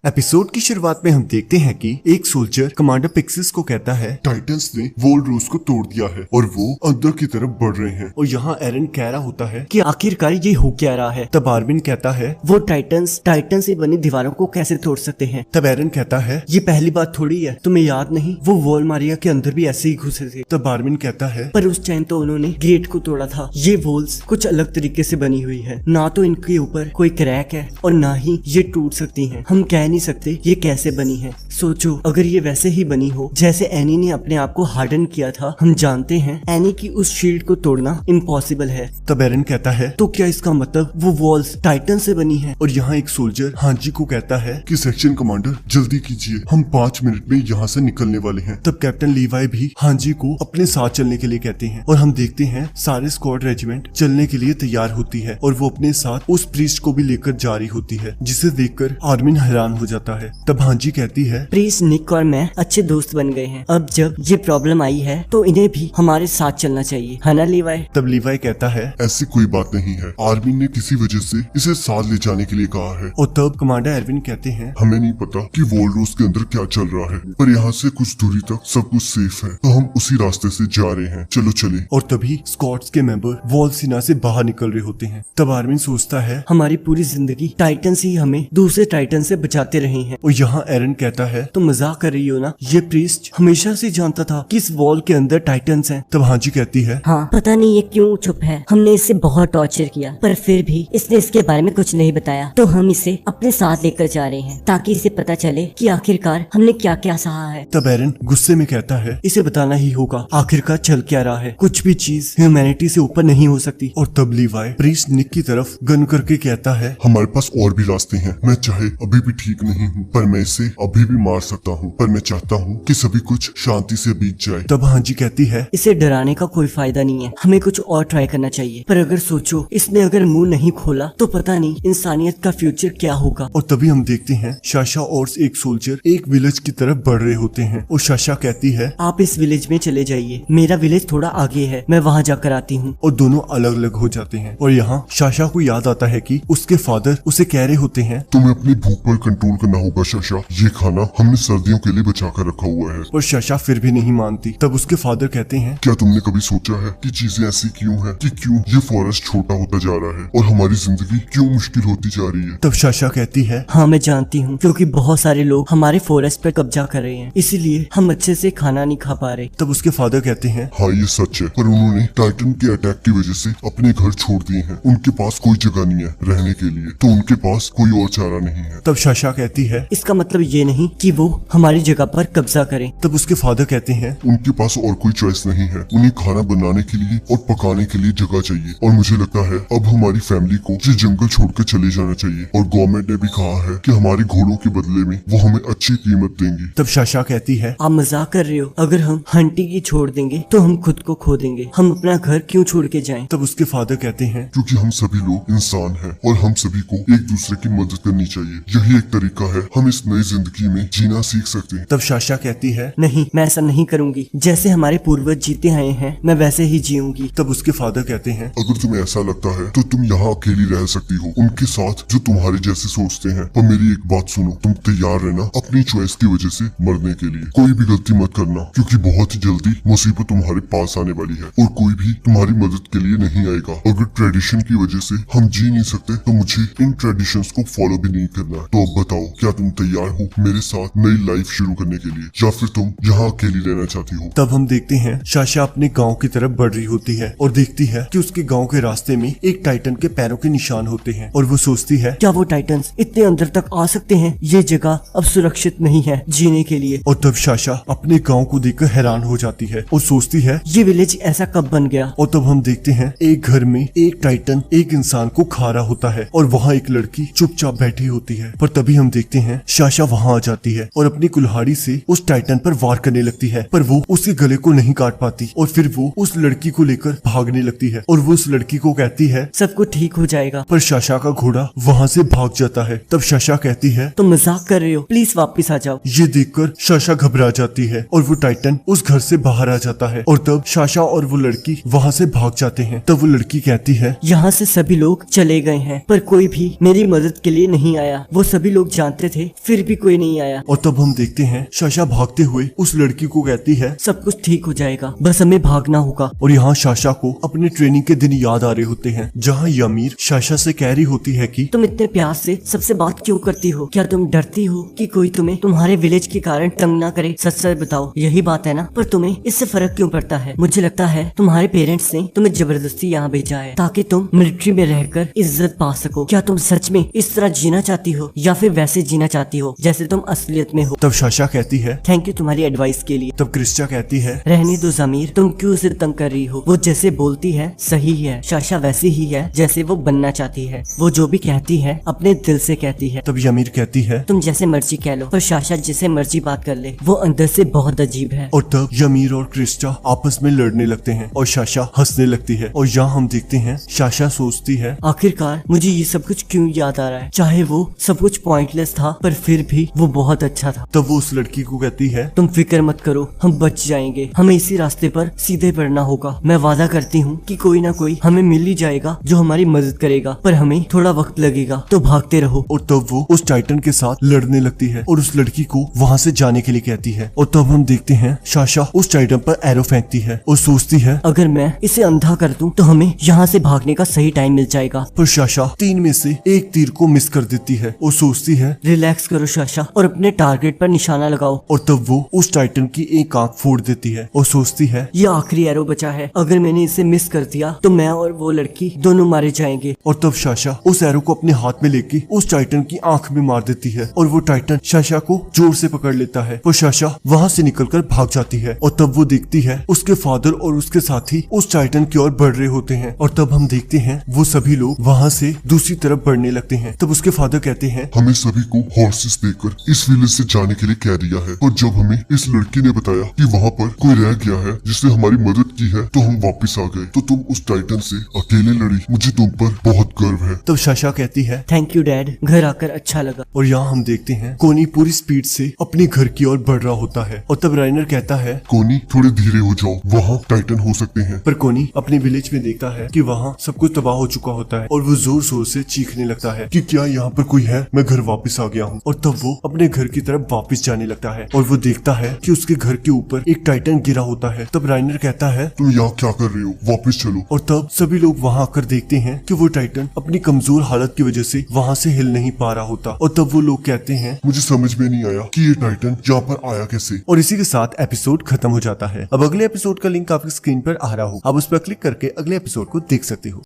Episode की शुरुआत में हम देखते हैं कि एक सोल्जर कमांडर पिक्सिस को कहता है टाइटंस ने वोल्ड्रोस को तोड़ दिया है और वो अंदर की तरफ बढ़ रहे हैं। और यहाँ एरन कह रहा होता है कि आखिरकार ये हो क्या रहा है। तब आर्मिन कहता है वो टाइटन से बनी दीवारों को कैसे तोड़ सकते हैं। तब एरन कहता है ये पहली बात थोड़ी है, तुम्हें याद नहीं वो वॉल मारिया के अंदर भी ऐसे ही घुसे थे। तब आर्मिन कहता है पर उस टाइम तो उन्होंने गेट को तोड़ा था। ये वॉल्स कुछ अलग तरीके से बनी हुई है, ना तो इनके ऊपर कोई क्रैक है और ना ही ये टूट सकती हैं। हम कह नहीं सकते ये कैसे बनी है। सोचो अगर ये वैसे ही बनी हो जैसे एनी ने अपने आप को हार्डन किया था। हम जानते हैं एनी की उस शील्ड को तोड़ना इम्पॉसिबल है। तब एरन कहता है तो क्या इसका मतलब वो वॉल्स टाइटन से बनी है। और यहाँ एक सोल्जर हांजी को कहता है कि सेक्शन कमांडर जल्दी कीजिए, हम 5 मिनट में यहाँ से निकलने वाले हैं। तब कैप्टन लीवाई भी हांजी को अपने साथ चलने के लिए कहते हैं और हम देखते हैं सारे स्क्वाड रेजिमेंट चलने के लिए तैयार होती है और वो अपने साथ उस प्रीस्ट को भी लेकर जा रही होती है, जिसे देखकर आर्मिन हैरान हो जाता है। तब हांजी कहती है प्रीस्ट, निक और मैं अच्छे दोस्त बन गए हैं। अब जब ये प्रॉब्लम आई है तो इन्हें भी हमारे साथ चलना चाहिए, है ना लीवाई। तब लीवाई कहता है ऐसी कोई बात नहीं है, आर्मी ने किसी वजह से इसे साथ ले जाने के लिए कहा है। और तब कमांडर एरविन कहते हैं हमें नहीं पता कि वोल्ड्रोस के अंदर क्या चल रहा है, पर यहाँ से कुछ दूरी तक सब कुछ सेफ है, तो हम उसी रास्ते से जा रहे हैं, चलो चले। और तभी स्क्वाड्स के मेंबर वॉल सीना से बाहर निकल रहे होते हैं। तब आर्मिन सोचता है हमारी पूरी जिंदगी टाइटन ही हमें दूसरे टाइटन से बचाते रहे हैं। और यहाँ एरन कहता है तो मजाक कर रही हो ना, ये प्रीस्ट हमेशा से जानता था कि इस वॉल के अंदर टाइटन्स हैं। तब हांजी कहती है हाँ, पता नहीं ये क्यों चुप है। हमने इससे बहुत टॉर्चर किया पर फिर भी इसने इसके बारे में कुछ नहीं बताया, तो हम इसे अपने साथ लेकर जा रहे हैं ताकि इसे पता चले कि आखिरकार हमने क्या क्या सहा है। तब एरन गुस्से में कहता है इसे बताना ही होगा आखिरकार चल क्या रहा है, कुछ भी चीज ह्यूमैनिटी से ऊपर नहीं हो सकती। और तब लीवाई प्रीस्ट निक की तरफ गन करके कहता है हमारे पास और भी रास्ते हैं, मैं चाहे अभी भी ठीक नहीं हूँ पर मैं इसे अभी भी मार सकता हूँ, पर मैं चाहता हूँ कि सभी कुछ शांति से बीत जाए। तब हांजी कहती है इसे डराने का कोई फायदा नहीं है, हमें कुछ और ट्राई करना चाहिए। पर अगर सोचो इसने अगर मुंह नहीं खोला तो पता नहीं इंसानियत का फ्यूचर क्या होगा। और तभी हम देखते हैं शाशा और एक सोल्जर एक विलेज की तरफ बढ़ रहे होते हैं और शाशा कहती है आप इस विलेज में चले जाइए, मेरा विलेज थोड़ा आगे है, मैं वहाँ जाकर आती हूँ। और दोनों अलग अलग हो जाते हैं। और यहाँ शाशा को याद आता है कि उसके फादर उसे कह रहे होते हैं तुम्हें अपनी भूख पर कंट्रोल करना होगा शाशा, ये खाना हमने सर्दियों के लिए बचा कर रखा हुआ है। और शाशा फिर भी नहीं मानती। तब उसके फादर कहते हैं क्या तुमने कभी सोचा है कि चीजें ऐसी क्यों है, कि क्यों ये फॉरेस्ट छोटा होता जा रहा है और हमारी जिंदगी क्यों मुश्किल होती जा रही है। तब शाशा कहती है हाँ मैं जानती हूँ, क्योंकि बहुत सारे लोग हमारे फॉरेस्ट पर कब्जा कर रहे हैं, इसीलिए हम अच्छे से खाना नहीं खा पा रहे। तब उसके फादर कहते हैं हाँ ये सच है, पर उन्होंने टाइटन के अटैक की वजह से अपने घर छोड़ दिए हैं, उनके पास कोई जगह नहीं है रहने के लिए, तो उनके पास कोई और चारा नहीं है। तब शाशा कहती है इसका मतलब ये नहीं कि वो हमारी जगह पर कब्जा करें। तब उसके फादर कहते हैं उनके पास और कोई चॉइस नहीं है, उन्हें खाना बनाने के लिए और पकाने के लिए जगह चाहिए, और मुझे लगता है अब हमारी फैमिली को ये जंगल छोड़कर चले जाना चाहिए, और गवर्नमेंट ने भी कहा है कि हमारे घोड़ों के बदले में वो हमें अच्छी कीमत देंगी। तब शाशा कहती है आप मजाक कर रहे हो, अगर हम हंटिंग की छोड़ देंगे तो हम खुद को खो देंगे, हम अपना घर क्यों छोड़ के जाएं। तब उसके फादर कहते हैं क्योंकि हम सभी लोग इंसान हैं और हम सभी को एक दूसरे की मदद करनी चाहिए, यही एक तरीका है हम इस नई जिंदगी में जीना सीख सकते हैं। तब शाशा कहती है नहीं, मैं ऐसा नहीं करूंगी, जैसे हमारे पूर्वज जीते आए हैं मैं वैसे ही जीऊंगी। तब उसके फादर कहते हैं अगर तुम्हें ऐसा लगता है तो तुम यहाँ अकेली रह सकती हो उनके साथ जो तुम्हारे जैसे सोचते हैं, पर मेरी एक बात सुनो, तुम तैयार रहना अपनी चॉइस की वजह से मरने के लिए, कोई भी गलती मत करना, क्योंकि बहुत ही जल्दी मुसीबत तुम्हारे पास आने वाली है और कोई भी तुम्हारी मदद के लिए नहीं आएगा। अगर ट्रेडिशन की वजह से हम जी नहीं सकते तो मुझे इन ट्रेडिशंस को फॉलो भी नहीं करना। तो अब बताओ क्या तुम तैयार हो मेरे साथ नई लाइफ शुरू करने के लिए, या फिर तुम यहाँ अकेली रहना चाहती हो। तब हम देखते हैं शाशा अपने गांव की तरफ बढ़ रही होती है और देखती है कि उसके गांव के रास्ते में एक टाइटन के पैरों के निशान होते हैं और वो सोचती है क्या वो टाइटन्स इतने अंदर तक आ सकते हैं, ये जगह अब सुरक्षित नहीं है जीने के लिए। और तब शाशा अपने गांव को देखकर हैरान हो जाती है और सोचती है ये विलेज ऐसा कब बन गया। और तब हम देखते हैं एक घर में एक टाइटन एक इंसान को खा रहा होता है और वहाँ एक लड़की चुपचाप बैठी होती है। पर तभी हम देखते हैं शाशा वहाँ आ जाती जाती है और अपनी कुल्हाड़ी से उस टाइटन पर वार करने लगती है, पर वो उसके गले को नहीं काट पाती और फिर वो उस लड़की को लेकर भागने लगती है और वो उस लड़की को कहती है सब कुछ ठीक हो जाएगा। पर शाशा का घोड़ा वहाँ से भाग जाता है। तब शाशा कहती है तुम मजाक कर रहे हो, प्लीज वापस आ जाओ। ये देखकर शाशा घबरा जाती है और वो टाइटन उस घर से बाहर आ जाता है और तब शाशा और वो लड़की वहाँ से भाग जाते हैं। तब वो लड़की कहती है यहाँ से सभी लोग चले गए हैं पर कोई भी मेरी मदद के लिए नहीं आया। वो सभी लोग जानते थे फिर भी कोई नहीं आया। और तब हम देखते हैं शाशा भागते हुए उस लड़की को कहती है सब कुछ ठीक हो जाएगा, बस हमें भागना होगा। और यहाँ शाशा को अपने ट्रेनिंग के दिन याद आ रहे होते हैं, जहाँ यामीर शाशा से कह रही होती है कि तुम इतने प्यार से सबसे बात क्यों करती हो? क्या तुम डरती हो कि कोई तुम्हें तुम्हारे विलेज के कारण तंग ना करे? सच सच बताओ, यही बात है ना? पर तुम्हें इससे फर्क क्यों पड़ता है? मुझे लगता है तुम्हारे पेरेंट्स ने तुम्हें जबरदस्ती यहाँ भेजा है ताकि तुम मिलिट्री में रहकर इज्जत पा सको। क्या तुम सच में इस तरह जीना चाहती हो या फिर वैसे जीना चाहती हो जैसे तुम असलियत में हो? तब शाशा कहती है थैंक यू तुम्हारी एडवाइस के लिए। तब क्रिस्टा कहती है रहने दो ज़मीर, तुम क्यों उसे तंग कर रही हो? वो जैसे बोलती है सही है। शाशा वैसी ही है जैसे वो बनना चाहती है। वो जो भी कहती है अपने दिल से कहती है। तब यामीर कहती है तुम जैसे मर्जी कह लो पर शाशा जैसे मर्जी बात कर ले, वो अंदर से बहुत अजीब है। और तब यामीर और क्रिस्टा आपस में लड़ने लगते हैं और शाशा हंसने लगती है। और यहाँ हम देखते हैं शाशा सोचती है आखिरकार मुझे ये सब कुछ क्यों याद आ रहा है? चाहे वो सब कुछ पॉइंटलेस था पर फिर भी वो बहुत अच्छा था। तब वो उस लड़की को कहती है तुम फिक्र मत करो, हम बच जाएंगे। हमें इसी रास्ते पर सीधे बढ़ना होगा। मैं वादा करती हूँ कि कोई ना कोई हमें मिल ही जाएगा जो हमारी मदद करेगा, पर हमें थोड़ा वक्त लगेगा, तो भागते रहो। और तब वो उस टाइटन के साथ लड़ने लगती है और उस लड़की को वहाँ से जाने के लिए कहती है। और तब हम देखते हैं शाशा उस टाइटन पर एरो फेंकती है और सोचती है अगर मैं इसे अंधा कर दूं तो हमें यहाँ से भागने का सही टाइम मिल जाएगा। पर शाशा 3 में से एक तीर को मिस कर देती है और सोचती है रिलैक्स करो शाशा और अपने टारगेट पर निशाना लगाओ। और तब वो उस टाइटन की एक आंख फोड़ देती है और सोचती है ये आखिरी एरो बचा है, अगर मैंने इसे मिस कर दिया तो मैं और वो लड़की दोनों मारे जाएंगे। और तब शाशा उस एरो को अपने हाथ में लेके उस टाइटन की आंख में मार देती है और वो टाइटन शाशा को जोर से पकड़ लेता है और शाशा वहाँ से निकलकर भाग जाती है। और तब वो देखती है उसके फादर और उसके साथी उस टाइटन की ओर बढ़ रहे होते हैं। और तब हम देखते हैं वो सभी लोग वहाँ से दूसरी तरफ बढ़ने लगते हैं। तब उसके फादर कहते हैं हमें सभी को हॉर्सेस देकर इस विलेज से जाने के लिए कह दिया है, और जब हमें इस लड़की ने बताया कि वहाँ पर कोई रह गया है जिसने हमारी मदद की है तो हम वापस आ गए। तो तुम उस टाइटन से अकेले लड़ी, मुझे तुम पर बहुत गर्व है। तब शाशा कहती है थैंक यू डैड, घर आकर अच्छा लगा। और यहाँ हम देखते हैं कोनी पूरी स्पीड से अपने घर की ओर बढ़ रहा होता है। और तब राइनर कहता है कोनी थोड़े धीरे हो जाओ, वहाँ टाइटन हो सकते हैं। पर कोनी अपने विलेज में देखता है कि वहाँ सब कुछ तबाह हो चुका होता है और वो जोर जोर से चीखने लगता है कि क्या यहाँ पर कोई है, मैं घर वापस आ गया हूँ। और तब वो अपने घर की तरफ वापस जाने लगता है और वो देखता है कि उसके घर के ऊपर एक टाइटन गिरा होता है। तब राइनर कहता है तुम यहाँ क्या कर रहे हो, वापस चलो। और तब सभी लोग वहाँ आकर देखते हैं कि वो टाइटन अपनी कमजोर हालत की वजह से वहाँ से हिल नहीं पा रहा होता। और तब वो लोग कहते हैं मुझे समझ में नहीं आया कि ये टाइटन यहाँ पर आया कैसे। और इसी के साथ एपिसोड खत्म हो जाता है। अब अगले एपिसोड का लिंक आपकी स्क्रीन पर आ रहा हो, आप उस पर क्लिक करके अगले एपिसोड को देख सकते हो।